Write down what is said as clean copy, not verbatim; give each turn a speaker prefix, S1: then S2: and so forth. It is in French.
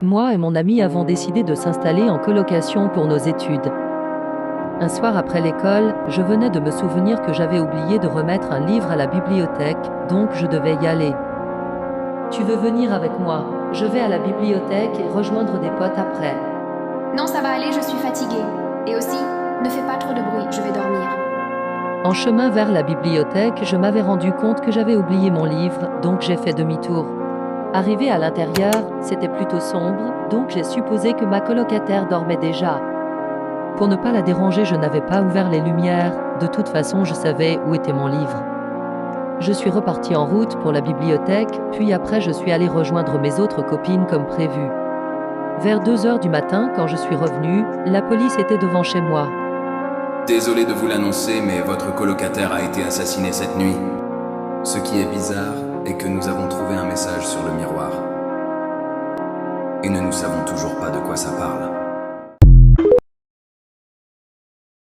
S1: Moi et mon ami avons décidé de s'installer en colocation pour nos études. Un soir après l'école, je venais de me souvenir que j'avais oublié de remettre un livre à la bibliothèque, donc je devais y aller. Tu veux venir avec moi? Je vais à la bibliothèque et rejoindre des potes après.
S2: Non, ça va aller, je suis fatiguée. Et aussi, ne fais pas trop de bruit, je vais dormir.
S1: En chemin vers la bibliothèque, je m'avais rendu compte que j'avais oublié mon livre, donc j'ai fait demi-tour. Arrivé à l'intérieur, c'était plutôt sombre, donc j'ai supposé que ma colocataire dormait déjà. Pour ne pas la déranger, je n'avais pas ouvert les lumières. De toute façon, je savais où était mon livre. Je suis reparti en route pour la bibliothèque, puis après je suis allé rejoindre mes autres copines comme prévu. Vers 2 heures du matin, quand je suis revenu, la police était devant chez moi.
S3: Désolé de vous l'annoncer, mais votre colocataire a été assassiné cette nuit. Ce qui est bizarre est que nous avons trouvé un message sur le miroir. Et nous ne savons toujours pas de quoi ça parle.